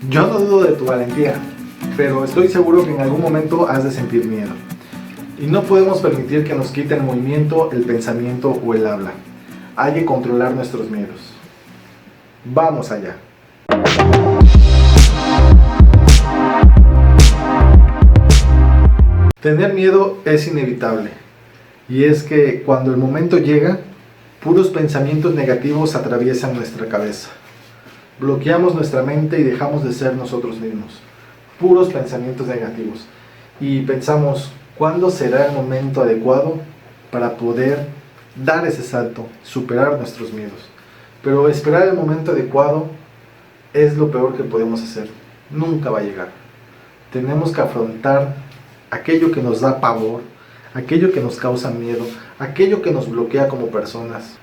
Yo no dudo de tu valentía, pero estoy seguro que en algún momento has de sentir miedo. Y no podemos permitir que nos quite el movimiento, el pensamiento o el habla. Hay que controlar nuestros miedos. Vamos allá. Tener miedo es inevitable. Y es que cuando el momento llega, puros pensamientos negativos atraviesan nuestra cabeza. Bloqueamos nuestra mente y dejamos de ser nosotros mismos. Puros pensamientos negativos. Y pensamos, ¿cuándo será el momento adecuado para poder dar ese salto, superar nuestros miedos? Pero esperar el momento adecuado es lo peor que podemos hacer. Nunca va a llegar. Tenemos que afrontar aquello que nos da pavor, aquello que nos causa miedo, aquello que nos bloquea como personas.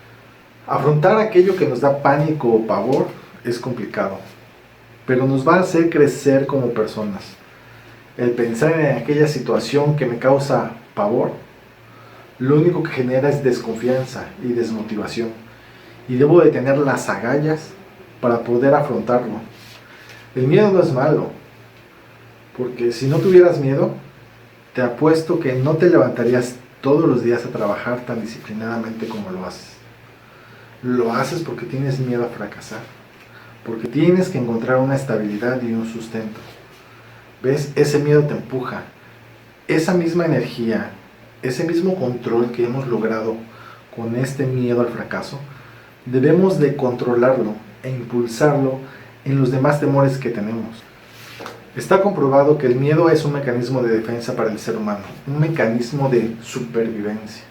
Afrontar aquello que nos da pánico o pavor es complicado, pero nos va a hacer crecer como personas. El pensar en aquella situación que me causa pavor, lo único que genera es desconfianza y desmotivación. Y debo de tener las agallas para poder afrontarlo. El miedo no es malo, porque si no tuvieras miedo, te apuesto que no te levantarías todos los días a trabajar tan disciplinadamente como lo haces. Lo haces porque tienes miedo a fracasar, porque tienes que encontrar una estabilidad y un sustento. ¿Ves? Ese miedo te empuja. Esa misma energía, ese mismo control que hemos logrado con este miedo al fracaso, debemos de controlarlo e impulsarlo en los demás temores que tenemos. Está comprobado que el miedo es un mecanismo de defensa para el ser humano, un mecanismo de supervivencia.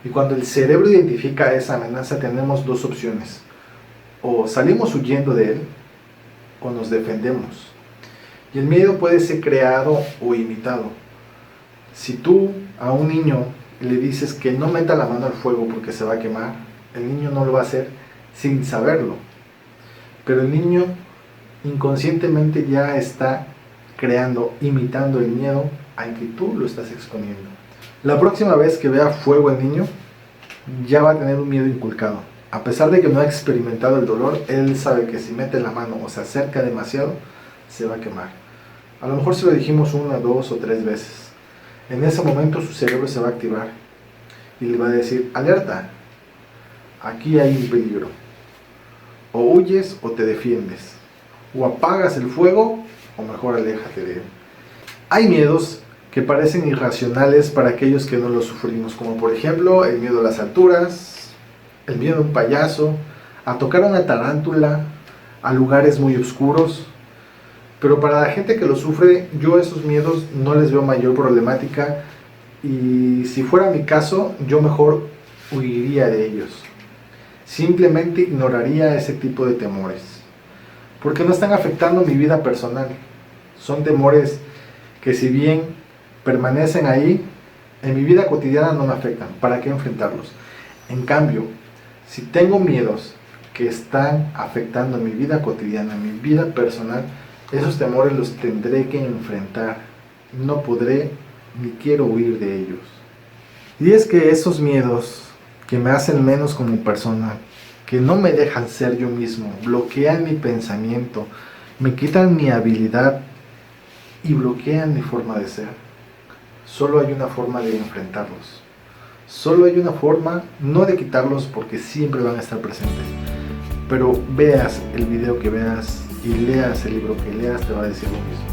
Y cuando el cerebro identifica esa amenaza, tenemos dos opciones: o salimos huyendo de él, o nos defendemos. Y el miedo puede ser creado o imitado. Si tú a un niño le dices que no meta la mano al fuego porque se va a quemar, el niño no lo va a hacer sin saberlo. Pero el niño inconscientemente ya está creando, imitando el miedo al que tú lo estás exponiendo. La próxima vez que vea fuego el niño, ya va a tener un miedo inculcado. A pesar de que no ha experimentado el dolor, él sabe que si mete la mano o se acerca demasiado, se va a quemar. A lo mejor si lo dijimos 1, 2 o 3 veces, en ese momento su cerebro se va a activar y le va a decir: alerta, aquí hay un peligro. O huyes o te defiendes. O apagas el fuego o mejor aléjate de él. Hay miedos que parecen irracionales para aquellos que no los sufrimos, como por ejemplo el miedo a las alturas, el miedo a un payaso, a tocar una tarántula, a lugares muy oscuros. Pero para la gente que lo sufre, yo esos miedos no les veo mayor problemática, y si fuera mi caso, yo mejor huiría de ellos. Simplemente ignoraría ese tipo de temores, porque no están afectando mi vida personal. Son temores que, si bien permanecen ahí, en mi vida cotidiana no me afectan. ¿Para qué enfrentarlos? En cambio, si tengo miedos que están afectando mi vida cotidiana, mi vida personal, esos temores los tendré que enfrentar. No podré ni quiero huir de ellos. Y es que esos miedos que me hacen menos como persona, que no me dejan ser yo mismo, bloquean mi pensamiento, me quitan mi habilidad y bloquean mi forma de ser. Solo hay una forma de enfrentarlos. Solo hay una forma, no de quitarlos, porque siempre van a estar presentes. Pero veas el video que veas y leas el libro que leas, te va a decir lo mismo.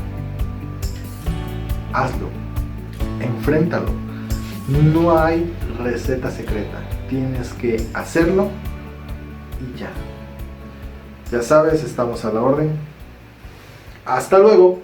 Hazlo, enfréntalo. No hay receta secreta. Tienes que hacerlo y ya. Ya sabes, estamos a la orden. Hasta luego.